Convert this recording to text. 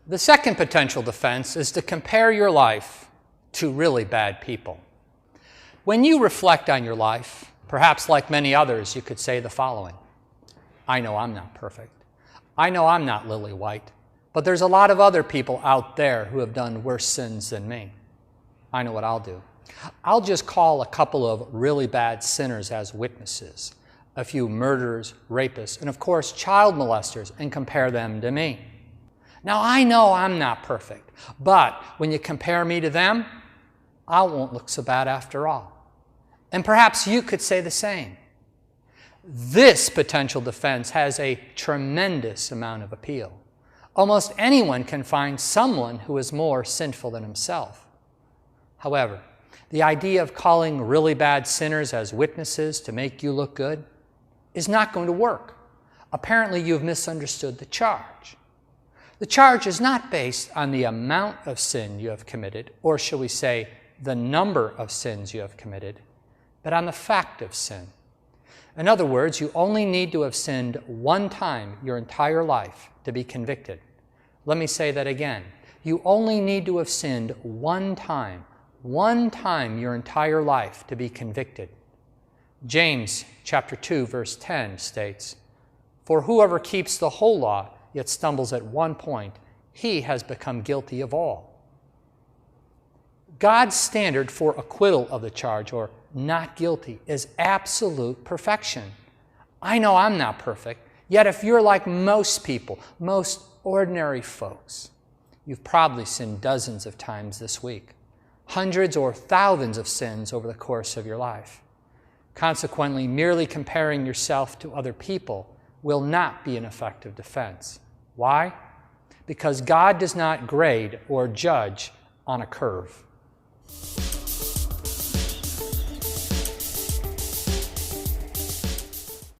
The second potential defense is to compare your life to really bad people. When you reflect on your life, perhaps like many others, you could say the following: I know I'm not perfect. I know I'm not lily white, but there's a lot of other people out there who have done worse sins than me. I know what I'll do. I'll just call a couple of really bad sinners as witnesses, a few murderers, rapists, and of course child molesters, and compare them to me. Now I know I'm not perfect, but when you compare me to them, I won't look so bad after all. And perhaps you could say the same. This potential defense has a tremendous amount of appeal. Almost anyone can find someone who is more sinful than himself. However, the idea of calling really bad sinners as witnesses to make you look good is not going to work. Apparently, you've misunderstood the charge. The charge is not based on the amount of sin you have committed, or shall we say, the number of sins you have committed, but on the fact of sin. In other words, you only need to have sinned one time your entire life to be convicted. Let me say that again. You only need to have sinned one time your entire life to be convicted. James chapter 2, verse 10 states, "For whoever keeps the whole law, yet stumbles at one point, he has become guilty of all." God's standard for acquittal of the charge, or not guilty, is absolute perfection. I know I'm not perfect, yet if you're like most people, most ordinary folks, you've probably sinned dozens of times this week, hundreds or thousands of sins over the course of your life. Consequently, merely comparing yourself to other people will not be an effective defense. Why? Because God does not grade or judge on a curve.